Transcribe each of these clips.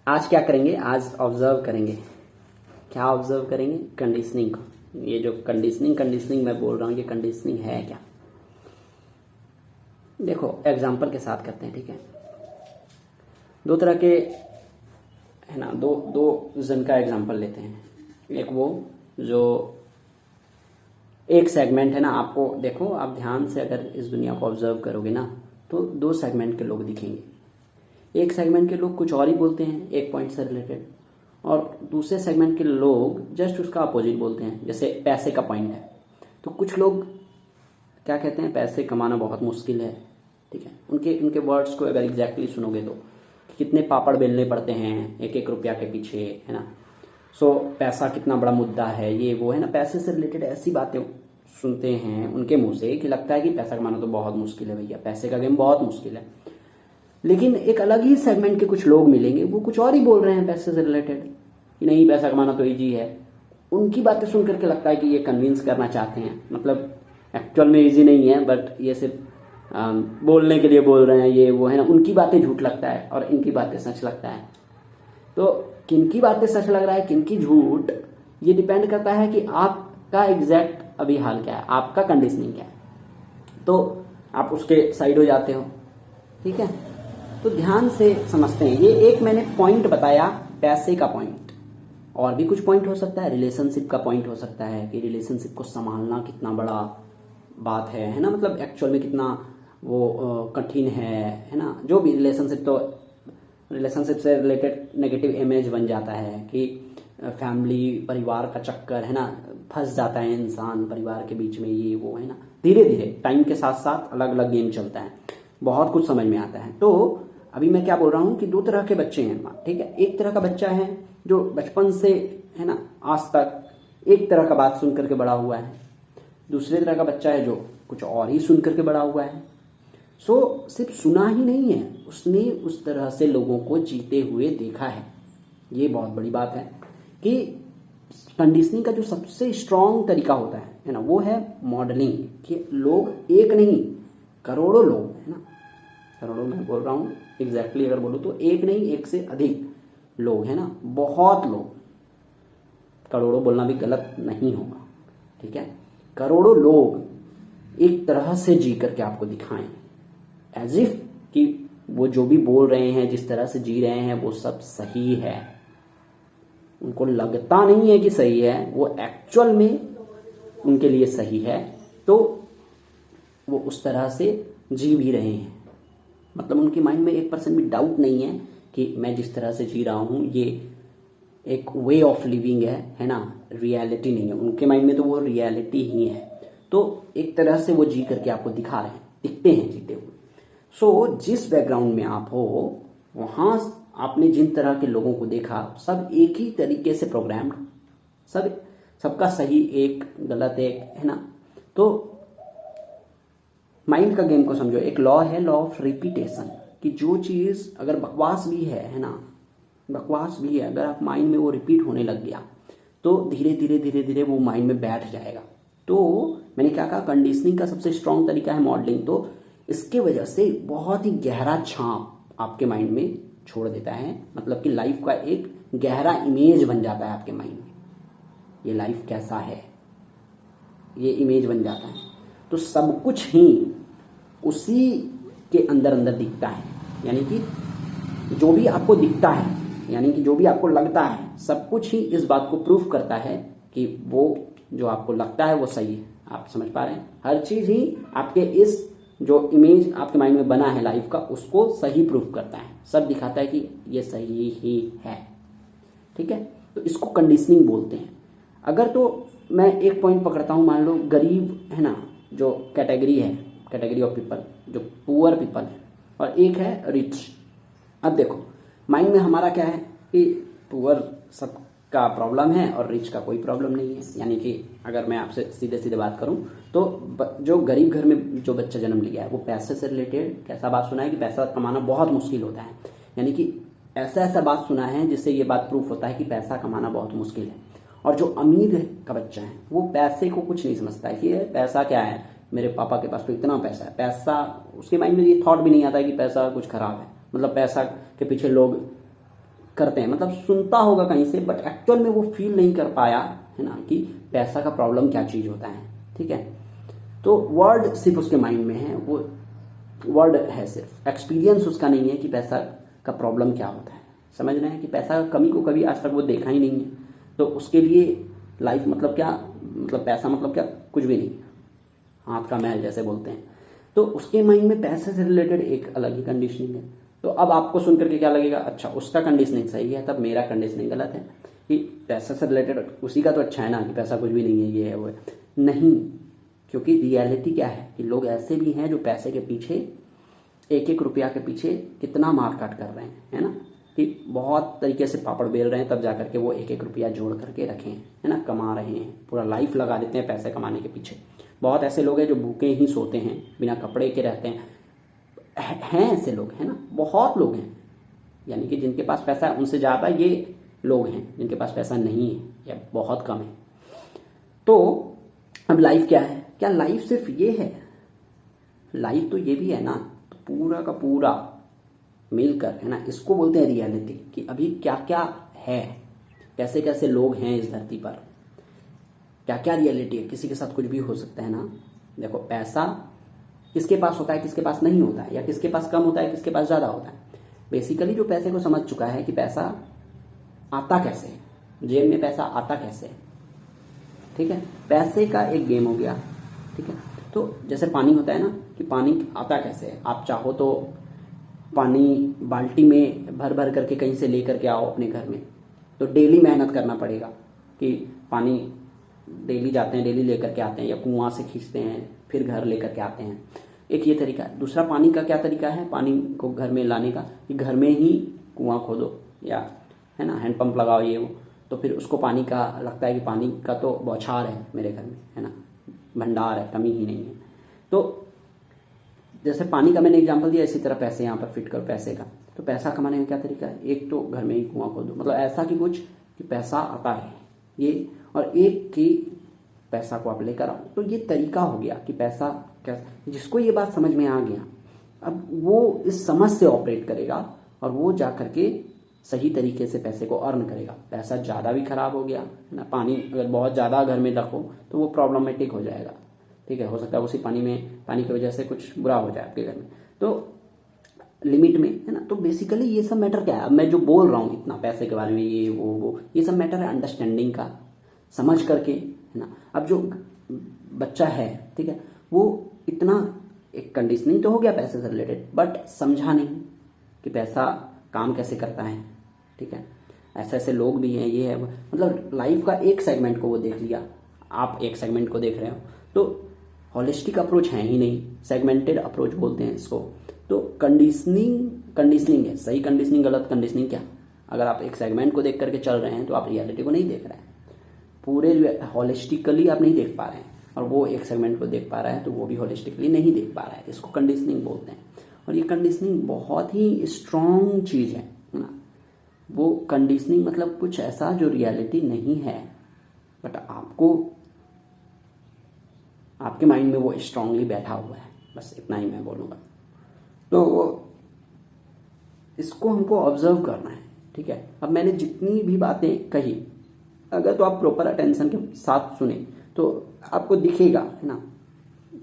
आज क्या करेंगे, आज ऑब्जर्व करेंगे। क्या ऑब्जर्व करेंगे? कंडीशनिंग को। ये जो कंडीशनिंग मैं बोल रहा हूँ, ये कंडीशनिंग है क्या? देखो एग्जाम्पल के साथ करते हैं, ठीक है। दो तरह के है ना, दो जन का एग्जाम्पल लेते हैं। एक वो जो एक सेगमेंट है ना, आपको देखो, आप ध्यान से अगर इस दुनिया को ऑब्जर्व करोगे ना, तो दो सेगमेंट के लोग दिखेंगे। एक सेगमेंट के लोग कुछ और ही बोलते हैं एक पॉइंट से रिलेटेड, और दूसरे सेगमेंट के लोग जस्ट उसका अपोजिट बोलते हैं। जैसे पैसे का पॉइंट है, तो कुछ लोग क्या कहते हैं, पैसे कमाना बहुत मुश्किल है, ठीक है। उनके वर्ड्स को अगर एग्जैक्टली सुनोगे तो कितने पापड़ बेलने पड़ते हैं एक एक रुपया के पीछे, है ना। सो पैसा कितना बड़ा मुद्दा है, ये वो, है ना। पैसे से रिलेटेड ऐसी बातें सुनते हैं उनके मुंह से कि लगता है कि पैसा कमाना तो बहुत मुश्किल है भैया, पैसे का गेम बहुत मुश्किल है। लेकिन एक अलग ही सेगमेंट के कुछ लोग मिलेंगे, वो कुछ और ही बोल रहे हैं पैसे से रिलेटेड, कि नहीं पैसा कमाना तो ईजी है। उनकी बातें सुन करके लगता है कि ये कन्विंस करना चाहते हैं, मतलब एक्चुअल में ईजी नहीं है, बट ये सिर्फ बोलने के लिए बोल रहे हैं, ये वो, है ना। उनकी बातें झूठ लगता है और इनकी बातें सच लगता है। तो किनकी बातें सच लग रहा है, किनकी झूठ, ये डिपेंड करता है कि आपका एग्जैक्ट अभी हाल क्या है, आपका कंडीशनिंग क्या है। तो आप उसके साइड हो जाते हो, ठीक है। तो ध्यान से समझते हैं। ये एक मैंने पॉइंट बताया, पैसे का पॉइंट, और भी कुछ पॉइंट हो सकता है। रिलेशनशिप का पॉइंट हो सकता है कि रिलेशनशिप को संभालना कितना बड़ा बात है ना, मतलब एक्चुअल में कितना वो कठिन है ना। जो भी रिलेशनशिप, तो रिलेशनशिप से रिलेटेड नेगेटिव इमेज बन जाता है कि फैमिली, परिवार का चक्कर, है ना, फंस जाता है इंसान परिवार के बीच में, ये वो, है ना। धीरे धीरे टाइम के साथ साथ अलग अलग गेम चलता है, बहुत कुछ समझ में आता है। तो अभी मैं क्या बोल रहा हूँ कि दो तरह के बच्चे हैं, ठीक है। एक तरह का बच्चा है जो बचपन से, है ना, आज तक एक तरह का बात सुन करके बड़ा हुआ है। दूसरे तरह का बच्चा है जो कुछ और ही सुन करके बड़ा हुआ है। सो सिर्फ सुना ही नहीं है, उसने उस तरह से लोगों को जीते हुए देखा है। ये बहुत बड़ी बात है कि कंडीशनिंग का जो सबसे स्ट्रांग तरीका होता है ना, वो है मॉडलिंग। कि लोग एक नहीं, करोड़ों लोग, है ना, करोड़ों मैं बोल रहा हूँ एग्जैक्टली, अगर बोलूँ तो एक नहीं, एक से अधिक लोग, है ना, बहुत लोग। करोड़ों बोलना भी गलत नहीं होगा, ठीक है। करोड़ों लोग एक तरह से जी करके आपको दिखाएं, एज इफ कि वो जो भी बोल रहे हैं, जिस तरह से जी रहे हैं, वो सब सही है। उनको लगता नहीं है कि सही है, वो एक्चुअल में उनके लिए सही है, तो वो उस तरह से जी भी रहे हैं। मतलब उनके माइंड में 1% भी डाउट नहीं है कि मैं जिस तरह से जी रहा हूं ये एक वे ऑफ लिविंग है ना, रियलिटी नहीं है। उनके माइंड में तो वो रियलिटी ही है। तो एक तरह से वो जी करके आपको दिखा रहे हैं, दिखते हैं जीते हुए। सो जिस बैकग्राउंड में आप हो, वहां आपने जिन तरह के लोगों को देखा, सब एक ही तरीके से प्रोग्राम्ड, सबका सही एक, गलत एक, है ना। तो माइंड का गेम को समझो। एक लॉ है, लॉ ऑफ रिपीटेशन, कि जो चीज अगर बकवास भी है ना, बकवास भी है, अगर आप माइंड में वो रिपीट होने लग गया, तो धीरे धीरे धीरे धीरे वो माइंड में बैठ जाएगा। तो मैंने क्या कहा, कंडीशनिंग का सबसे स्ट्रांग तरीका है मॉडलिंग। तो इसके वजह से बहुत ही गहरा छाप आपके माइंड में छोड़ देता है, मतलब कि लाइफ का एक गहरा इमेज बन जाता है आपके माइंड में। ये लाइफ कैसा है, ये इमेज बन जाता है। तो सब कुछ ही उसी के अंदर अंदर दिखता है, यानी कि जो भी आपको दिखता है, यानी कि जो भी आपको लगता है, सब कुछ ही इस बात को प्रूफ करता है कि वो जो आपको लगता है वो सही है। आप समझ पा रहे हैं? हर चीज ही आपके इस जो इमेज आपके माइंड में बना है लाइफ का, उसको सही प्रूफ करता है, सब दिखाता है कि ये सही ही है, ठीक है। तो इसको कंडीशनिंग बोलते हैं। अगर तो मैं एक पॉइंट पकड़ता हूं, मान लो गरीब, है ना, जो कैटेगरी है, कैटेगरी ऑफ पीपल, जो पुअर पीपल है, और एक है रिच। अब देखो माइंड में हमारा क्या है कि पुअर सबका प्रॉब्लम है और रिच का कोई प्रॉब्लम नहीं है। यानी कि अगर मैं आपसे सीधे सीधे बात करूं तो जो गरीब घर में जो बच्चा जन्म लिया है, वो पैसे से रिलेटेड कैसा बात सुना है कि पैसा कमाना बहुत मुश्किल होता है। यानी कि ऐसा बात सुना है जिससे ये बात प्रूफ होता है कि पैसा कमाना बहुत मुश्किल है। और जो अमीर का बच्चा है, वो पैसे को कुछ नहीं समझता है कि पैसा क्या है, मेरे पापा के पास तो इतना पैसा है। पैसा, उसके माइंड में ये थॉट भी नहीं आता है कि पैसा कुछ खराब है। मतलब पैसा के पीछे लोग करते हैं, मतलब सुनता होगा कहीं से, बट एक्चुअल में वो फील नहीं कर पाया है ना कि पैसा का प्रॉब्लम क्या चीज होता है। ठीक है, तो वर्ड सिर्फ उसके माइंड में है, वो वर्ड है, सिर्फ एक्सपीरियंस उसका नहीं है कि पैसा का प्रॉब्लम क्या होता है। समझ रहे हैं कि पैसा का कमी को कभी आज तक वो देखा ही नहीं है, तो उसके लिए लाइफ मतलब क्या, मतलब पैसा मतलब क्या, कुछ भी नहीं, हाथ का मैल जैसे बोलते हैं। तो उसके माइंड में पैसे से रिलेटेड एक अलग ही कंडीशनिंग है। तो अब आपको सुन करके क्या लगेगा, अच्छा उसका कंडीशनिंग सही है, तब मेरा कंडीशनिंग गलत है कि पैसा से रिलेटेड उसी का तो अच्छा है ना कि पैसा कुछ भी नहीं है, ये है वो है। नहीं, क्योंकि रियलिटी क्या है कि लोग ऐसे भी हैं जो पैसे के पीछे, एक एक रुपया के पीछे कितना मार काट कर रहे हैं, है ना, कि बहुत तरीके से पापड़ बेल रहे हैं तब जाकर के वो एक एक रुपया जोड़ करके रखे हैं, है ना, कमा रहे हैं, पूरा लाइफ लगा देते हैं पैसे कमाने के पीछे। बहुत ऐसे लोग हैं जो भूखे ही सोते हैं, बिना कपड़े के रहते हैं, हैं ऐसे लोग, है ना, बहुत लोग हैं। यानी कि जिनके पास पैसा है उनसे ज़्यादा ये लोग हैं जिनके पास पैसा नहीं है या बहुत कम है। तो अब लाइफ क्या है, क्या लाइफ सिर्फ ये है? लाइफ तो ये भी है ना, तो पूरा का पूरा मिलकर, है ना, इसको बोलते हैं रियलिटी, कि अभी क्या क्या है, कैसे कैसे लोग हैं इस धरती पर, क्या क्या रियलिटी है। किसी के साथ कुछ भी हो सकता है ना। देखो, पैसा किसके पास होता है, किसके पास नहीं होता है, या किसके पास कम होता है, किसके पास ज़्यादा होता है। बेसिकली जो पैसे को समझ चुका है कि पैसा आता कैसे है, जेब में पैसा आता कैसे है, ठीक है, पैसे का एक गेम हो गया। ठीक है, तो जैसे पानी होता है ना, कि पानी आता कैसे है, आप चाहो तो पानी बाल्टी में भर भर करके कहीं से ले करके आओ अपने घर में, तो डेली मेहनत करना पड़ेगा कि पानी डेली जाते हैं, डेली लेकर के आते हैं, या कुआं से खींचते हैं फिर घर लेकर के आते हैं, एक ये तरीका है। दूसरा पानी का क्या तरीका है, पानी को घर में लाने का, कि घर में ही कुआं खोदो या, है ना, हैंडपंप लगाओ, ये वो, तो फिर उसको पानी का लगता है कि पानी का तो बौछार है मेरे घर में, है ना, भंडार है, कमी ही नहीं है। तो जैसे पानी का मैंने एग्जांपल दिया, इसी तरह पैसे यहाँ पर फिट करो पैसे का। तो पैसा कमाने का क्या तरीका है, एक तो घर में ही कुआं खोदो, मतलब ऐसा कि कुछ कि पैसा आता है ये, और एक कि पैसा को आप लेकर आओ। तो ये तरीका हो गया कि पैसा कैसे, जिसको ये बात समझ में आ गया, अब वो इस समझ से ऑपरेट करेगा और वो जा करके सही तरीके से पैसे को अर्न करेगा। पैसा ज़्यादा भी खराब हो गया, है ना, पानी अगर बहुत ज़्यादा घर में रखो तो वो प्रॉब्लमेटिक हो जाएगा। ठीक है, हो सकता है उसी पानी की वजह से कुछ बुरा हो जाए आपके घर में, तो लिमिट में, है ना। तो बेसिकली ये सब मैटर क्या है, अब मैं जो बोल रहा हूँ इतना पैसे के बारे में, ये वो ये सब मैटर है अंडरस्टैंडिंग का, समझ करके, है ना। अब जो बच्चा है, ठीक है, वो इतना एक कंडीशनिंग तो हो गया पैसे से रिलेटेड, बट समझा नहीं कि पैसा काम कैसे करता है। ठीक है, ऐसे ऐसे लोग भी हैं, ये है, मतलब लाइफ का एक सेगमेंट को वो देख लिया, आप एक सेगमेंट को देख रहे हो, तो हॉलिस्टिक अप्रोच है ही नहीं, सेगमेंटेड अप्रोच बोलते हैं इसको। तो कंडीशनिंग है, सही कंडीशनिंग, गलत कंडीशनिंग क्या। अगर आप एक सेगमेंट को देख करके चल रहे हैं तो आप रियलिटी को नहीं देख रहे हैं, पूरे हॉलिस्टिकली आप नहीं देख पा रहे हैं, और वो एक सेगमेंट को देख पा रहा है तो वो भी हॉलिस्टिकली नहीं देख पा रहा है। इसको कंडीशनिंग बोलते हैं, और ये कंडीशनिंग बहुत ही स्ट्रॉन्ग चीज़ है ना। वो कंडीशनिंग मतलब कुछ ऐसा जो रियलिटी नहीं है, बट आपके माइंड में वो स्ट्रांगली बैठा हुआ है, बस इतना ही मैं बोलूँगा। तो इसको हमको ऑब्जर्व करना है। ठीक है, अब मैंने जितनी भी बातें कही, अगर तो आप प्रॉपर अटेंशन के साथ सुने तो आपको दिखेगा, है ना।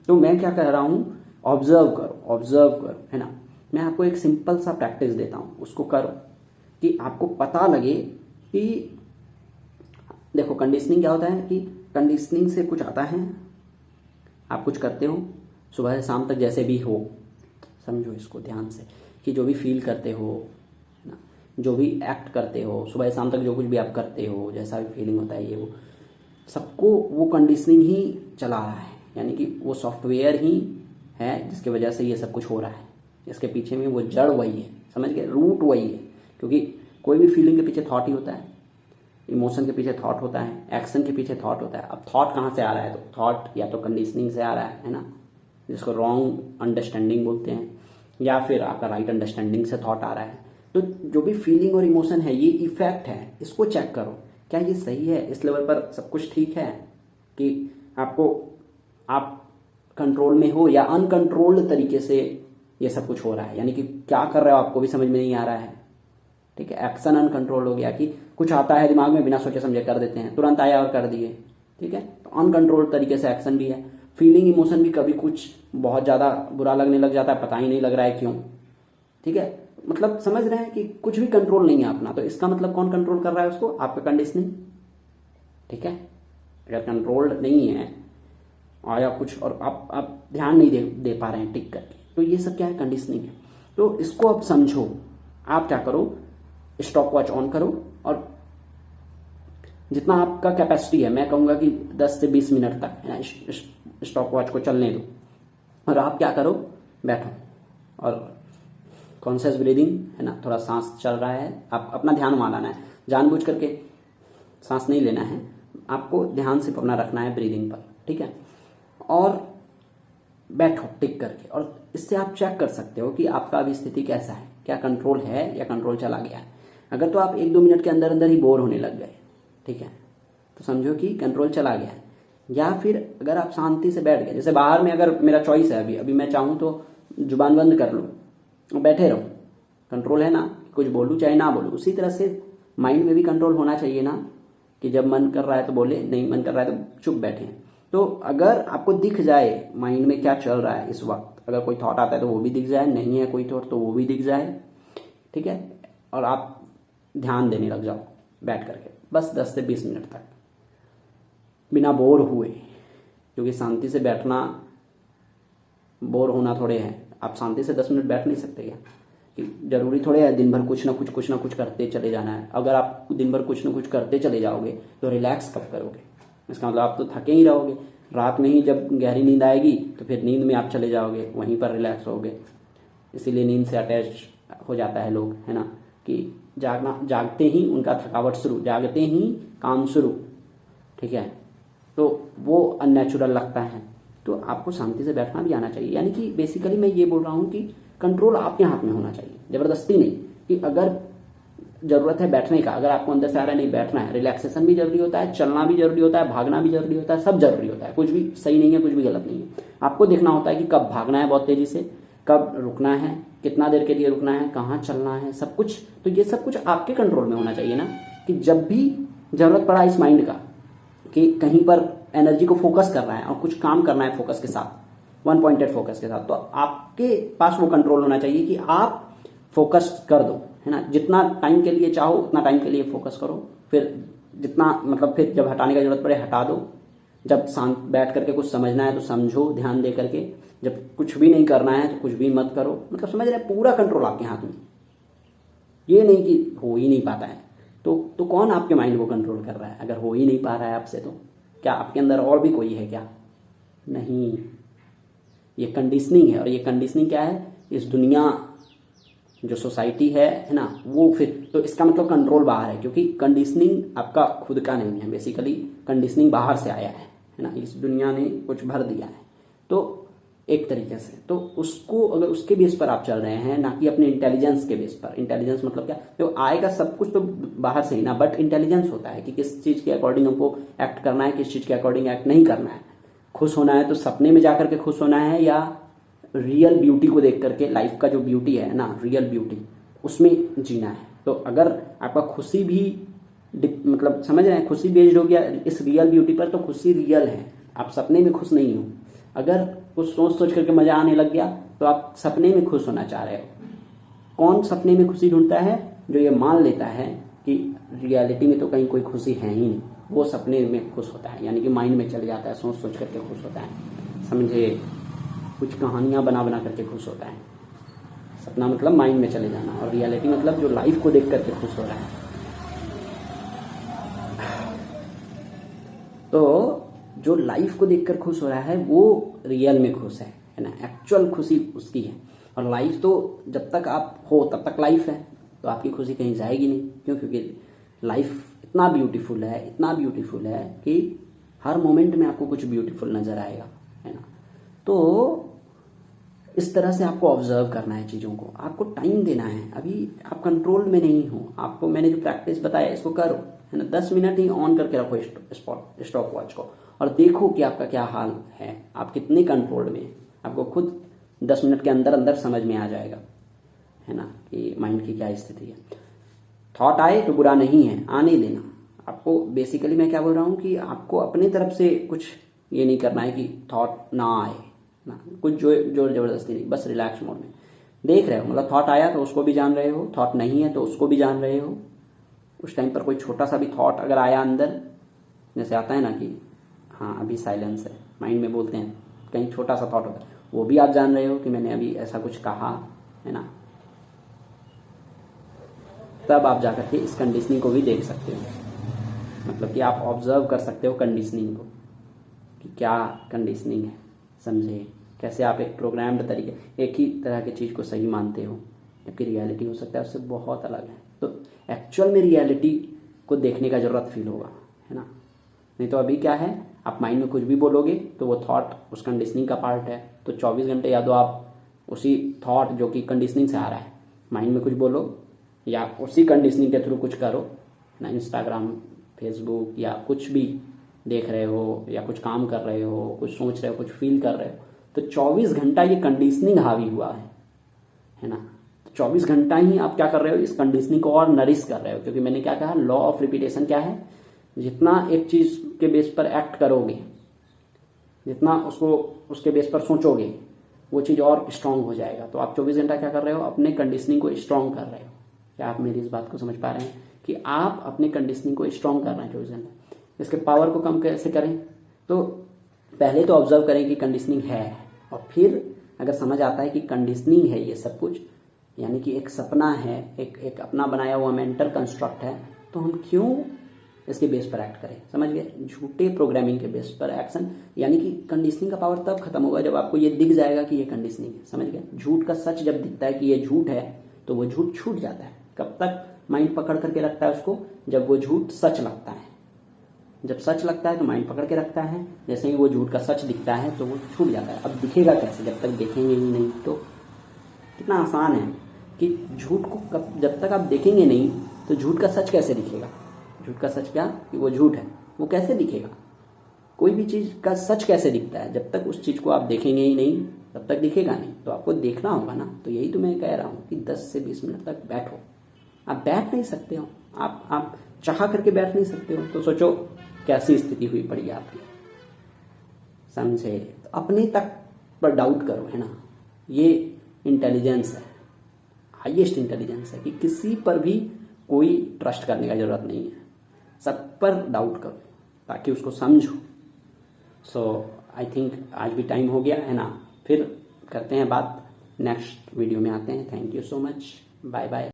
तो मैं क्या कह रहा हूँ, ऑब्जर्व करो, है ना। मैं आपको एक सिंपल सा प्रैक्टिस देता हूँ, उसको करो कि आपको पता लगे कि देखो कंडीशनिंग क्या होता है, कि कंडीशनिंग से कुछ आता है, आप कुछ करते हो सुबह से शाम तक जैसे भी हो, समझो इसको ध्यान से, कि जो भी फील करते हो ना, जो भी एक्ट करते हो सुबह से शाम तक, जो कुछ भी आप करते हो, जैसा भी फीलिंग होता है, ये वो सबको वो कंडीशनिंग ही चला रहा है। यानी कि वो सॉफ्टवेयर ही है जिसकी वजह से ये सब कुछ हो रहा है, इसके पीछे में वो जड़ वही है, समझ गए, रूट वही है। क्योंकि कोई भी फीलिंग के पीछे थॉट ही होता है, इमोशन के पीछे थॉट होता है, एक्शन के पीछे थॉट होता है। अब थॉट कहाँ से आ रहा है, तो थॉट या तो कंडीशनिंग से आ रहा है ना, जिसको रॉन्ग अंडरस्टैंडिंग बोलते हैं, या फिर आपका राइट अंडरस्टैंडिंग से थॉट आ रहा है। तो जो भी फीलिंग और इमोशन है, ये इफेक्ट है, इसको चेक करो, क्या ये सही है, इस लेवल पर सब कुछ ठीक है, कि आप कंट्रोल में हो, या अनकंट्रोल्ड तरीके से ये सब कुछ हो रहा है। यानी कि क्या कर रहे हो आपको भी समझ में नहीं आ रहा है, ठीक है। एक्शन अनकंट्रोल हो गया कि कुछ आता है दिमाग में बिना सोचे समझे कर देते हैं, तुरंत आया और कर दिए, ठीक है। तो अनकंट्रोल तरीके से एक्शन भी है। फीलिंग इमोशन भी कभी कुछ बहुत ज़्यादा बुरा लगने लग जाता है, पता ही नहीं लग रहा है क्यों, ठीक है। मतलब समझ रहे हैं कि कुछ भी कंट्रोल नहीं है अपना, तो इसका मतलब कौन कंट्रोल कर रहा है उसको? आपका कंडीशनिंग, ठीक है। अगर कंट्रोल्ड नहीं है आया कुछ और आप ध्यान नहीं दे पा रहे हैं टिक करके, तो ये सब क्या है? कंडीशनिंग है। तो इसको अब समझो। आप क्या करो, स्टॉप वॉच ऑन करो और जितना आपका कैपेसिटी है, मैं कहूंगा कि 10 से 20 मिनट तक स्टॉप वॉच को चलने दो और आप क्या करो, बैठो और कॉन्शियस ब्रीदिंग है ना, थोड़ा सांस चल रहा है, आप अपना ध्यान वहां लाना है, जानबूझ करके सांस नहीं लेना है, आपको ध्यान सिर्फ अपना रखना है ब्रीदिंग पर, ठीक है। और बैठो टिक करके और इससे आप चेक कर सकते हो कि आपका अभी स्थिति कैसा है, क्या कंट्रोल है या कंट्रोल चला गया है। अगर तो आप 1-2 मिनट के अंदर अंदर ही बोर होने लग गए, ठीक है, तो समझो कि कंट्रोल चला गया है। या फिर अगर आप शांति से बैठ गए, जैसे बाहर में अगर मेरा चॉइस है अभी मैं चाहूँ तो जुबान बंद कर लूँ और बैठे रहूँ, कंट्रोल है ना, कुछ बोलूँ चाहे ना बोलूँ। उसी तरह से माइंड में भी कंट्रोल होना चाहिए ना, कि जब मन कर रहा है तो बोले, नहीं मन कर रहा है तो चुप बैठे। तो अगर आपको दिख जाए माइंड में क्या चल रहा है इस वक्त, अगर कोई थॉट आता है तो वो भी दिख जाए, नहीं है कोई थॉट तो वो भी दिख जाए, ठीक है, और आप ध्यान देने लग जाओ बैठ करके बस 10 से 20 मिनट तक बिना बोर हुए, क्योंकि शांति से बैठना बोर होना थोड़े है। आप शांति से 10 मिनट बैठ नहीं सकते क्या? कि जरूरी थोड़े है दिन भर कुछ ना कुछ करते चले जाना है। अगर आप दिन भर कुछ ना कुछ करते चले जाओगे तो रिलैक्स कब करोगे? इसका मतलब आप तो थके ही रहोगे। रात में ही जब गहरी नींद आएगी तो फिर नींद में आप चले जाओगे, वहीं पर रिलैक्स होगे। इसीलिए नींद से अटैच हो जाता है लोग, है ना, कि जागते ही उनका थकावट शुरू, जागते ही काम शुरू, ठीक है, तो वो अननेचुरल लगता है। तो आपको शांति से बैठना भी आना चाहिए। यानी कि बेसिकली मैं ये बोल रहा हूँ कि कंट्रोल आपके हाथ में होना चाहिए, जबरदस्ती नहीं। कि अगर जरूरत है बैठने का, अगर आपको अंदर से आ रहा है नहीं बैठना है, रिलैक्सेशन भी जरूरी होता है, चलना भी जरूरी होता है, भागना भी जरूरी होता है, सब जरूरी होता है। कुछ भी सही नहीं है, कुछ भी गलत नहीं है। आपको देखना होता है कि कब भागना है बहुत तेजी से, कब रुकना है, कितना देर के लिए रुकना है, कहाँ चलना है, सब कुछ। तो ये सब कुछ आपके कंट्रोल में होना चाहिए ना, कि जब भी जरूरत पड़ा इस माइंड का कि कहीं पर एनर्जी को फोकस करना है और कुछ काम करना है फोकस के साथ, 1 पॉइंटेड फोकस के साथ, तो आपके पास वो कंट्रोल होना चाहिए कि आप फोकस कर दो, है ना। जितना टाइम के लिए चाहो उतना टाइम के लिए फोकस करो, फिर जितना मतलब फिर जब हटाने की जरूरत पड़े हटा दो। जब शांत बैठ करके कुछ समझना है तो समझो ध्यान दे करके, जब कुछ भी नहीं करना है तो कुछ भी मत करो। मतलब समझ रहे हैं, पूरा कंट्रोल आपके हाथ में। ये नहीं कि हो ही नहीं पाता है तो कौन आपके माइंड को कंट्रोल कर रहा है? अगर हो ही नहीं पा रहा है आपसे, तो क्या आपके अंदर और भी कोई है क्या? नहीं, ये कंडीशनिंग है। और ये कंडीशनिंग क्या है? इस दुनिया जो सोसाइटी है ना, वो फिर तो इसका मतलब कंट्रोल बाहर है, क्योंकि कंडीशनिंग आपका खुद का नहीं है। बेसिकली कंडीशनिंग बाहर से आया है ना, इस दुनिया ने कुछ भर दिया है। तो एक तरीके से तो उसको अगर उसके बेस पर आप चल रहे हैं, ना कि अपने इंटेलिजेंस के बेस पर। इंटेलिजेंस मतलब क्या? तो आएगा सब कुछ तो बाहर से ही ना, बट इंटेलिजेंस होता है कि किस चीज के अकॉर्डिंग हमको एक्ट करना है, किस चीज के अकॉर्डिंग एक्ट नहीं करना है। खुश होना है तो सपने में जाकर के खुश होना है, या रियल ब्यूटी को देख करके, लाइफ का जो ब्यूटी है ना, रियल ब्यूटी, उसमें जीना है। तो अगर आपका खुशी भी मतलब समझ रहे हैं, खुशी बेस्ड हो गया इस रियल ब्यूटी पर, तो खुशी रियल है। आप सपने में खुश नहीं हो। अगर कुछ सोच सोच करके मजा आने लग गया तो आप सपने में खुश होना चाह रहे हो। कौन सपने में खुशी ढूंढता है? जो ये मान लेता है कि रियलिटी में तो कहीं कोई खुशी है ही नहीं, वो सपने में खुश होता है। यानी कि माइंड में चले जाता है, सोच सोच करके खुश होता है। समझे? कुछ कहानियां बना बना करके खुश होता है। सपना मतलब माइंड में चले जाना, और रियलिटी मतलब जो लाइफ को देख करके खुश हो रहा है। तो जो लाइफ को देखकर खुश हो रहा है वो रियल में खुश है ना, एक्चुअल खुशी उसकी है। और लाइफ तो जब तक आप हो तब तक लाइफ है, तो आपकी खुशी कहीं जाएगी नहीं। क्यों? क्योंकि लाइफ इतना ब्यूटीफुल है, इतना ब्यूटीफुल है कि हर मोमेंट में आपको कुछ ब्यूटीफुल नजर आएगा, है ना। तो इस तरह से आपको ऑब्जर्व करना है चीजों को, आपको टाइम देना है। अभी आप कंट्रोल में नहीं हो। आपको मैंने जो प्रैक्टिस बताया इसको करो, है ना। 10 मिनट ही ऑन करके रखो स्टॉप वॉच को, और देखो कि आपका क्या हाल है, आप कितने कंट्रोल में। आपको खुद 10 मिनट के अंदर अंदर समझ में आ जाएगा, है ना, कि माइंड की क्या स्थिति है। थॉट आए तो बुरा नहीं है, आने देना। आपको बेसिकली मैं क्या बोल रहा हूँ कि आपको अपनी तरफ से कुछ ये नहीं करना है कि थॉट ना आए ना, कुछ जोर जबरदस्ती नहीं, बस रिलैक्स मोड में देख रहे हो। मतलब थॉट आया तो उसको भी जान रहे हो, थॉट नहीं है तो उसको भी जान रहे हो। उस टाइम पर कोई छोटा सा भी थॉट अगर आया अंदर, जैसे आता है ना कि हाँ अभी साइलेंस है, माइंड में बोलते हैं, कहीं छोटा सा थॉट होता है, वो भी आप जान रहे हो कि मैंने अभी ऐसा कुछ कहा है ना। तब आप जाकर के इस कंडीशनिंग को भी देख सकते हो। मतलब कि आप ऑब्जर्व कर सकते हो कंडीशनिंग को कि क्या कंडीशनिंग है, समझे कैसे आप एक प्रोग्राम्ड तरीके, एक ही तरह की चीज़ को सही मानते हो, जबकि रियलिटी हो सकता है उससे बहुत अलग है। तो एक्चुअल में रियलिटी को देखने का ज़रूरत फील होगा, है ना। नहीं तो अभी क्या है, आप माइंड में कुछ भी बोलोगे तो वो थॉट उस कंडीशनिंग का पार्ट है। तो 24 घंटे या तो आप उसी थॉट जो कि कंडीशनिंग से आ रहा है, माइंड में कुछ बोलो या उसी कंडीशनिंग के थ्रू कुछ करो ना। इंस्टाग्राम, फेसबुक या कुछ भी देख रहे हो या कुछ काम कर रहे हो, कुछ सोच रहे हो, कुछ फील कर रहे हो, तो 24 घंटा ये कंडीशनिंग हावी हुआ है ना। तो 24 घंटा ही आप क्या कर रहे हो, इस कंडीशनिंग को और नरिश कर रहे हो। क्योंकि मैंने क्या कहा, लॉ ऑफ रिपीटेशन क्या है, जितना एक चीज के बेस पर एक्ट करोगे, जितना उसको उसके बेस पर सोचोगे, वो चीज और स्ट्रांग हो जाएगा। तो आप 24 घंटा क्या कर रहे हो, अपने कंडीशनिंग को स्ट्रांग कर रहे हो। क्या आप मेरी इस बात को समझ पा रहे हैं कि आप अपने कंडीशनिंग को स्ट्रांग कर रहे हैं 24 घंटे। इसके पावर को कम कैसे करें, तो पहले तो ऑब्जर्व करें कि कंडीशनिंग है, और फिर अगर समझ आता है कि कंडीशनिंग है ये सब कुछ, यानी कि एक सपना है, एक अपना बनाया हुआ मेंटल कंस्ट्रक्ट है, तो हम क्यों इसके बेस पर एक्ट करें। समझ गए, झूठे प्रोग्रामिंग के बेस पर एक्शन, यानी कि कंडीशनिंग का पावर तब खत्म होगा जब आपको ये दिख जाएगा कि ये कंडीशनिंग है। समझ गए, झूठ का सच जब दिखता है कि ये झूठ है तो वो झूठ छूट जाता है। कब तक माइंड पकड़ करके रखता है उसको, जब वो झूठ सच लगता है। जब सच लगता है तो माइंड पकड़ के रखता है, जैसे ही वो झूठ का सच दिखता है तो वो छूट जाता है। अब दिखेगा कैसे, जब तक देखेंगे ही नहीं। तो कितना आसान है कि झूठ को जब तक आप देखेंगे नहीं तो झूठ का सच कैसे दिखेगा। झूठ का सच क्या, कि वो झूठ है, वो कैसे दिखेगा। कोई भी चीज का सच कैसे दिखता है, जब तक उस चीज को आप देखेंगे ही नहीं तब तक दिखेगा नहीं। तो आपको देखना होगा ना। तो यही तो मैं कह रहा हूँ कि 10 से 20 मिनट तक बैठो। आप बैठ नहीं सकते हो, आप चाह करके बैठ नहीं सकते हो, तो सोचो कैसी स्थिति हुई पड़ी आपकी, समझे। तो अपने तक पर डाउट करो, है ना। ये इंटेलिजेंस है, हाईएस्ट इंटेलिजेंस है कि किसी पर भी कोई ट्रस्ट करने का जरूरत नहीं है, सब पर डाउट करो ताकि उसको समझो। सो आई थिंक आज भी टाइम हो गया है ना। फिर करते हैं बात, नेक्स्ट वीडियो में आते हैं। Thank you so much, bye bye.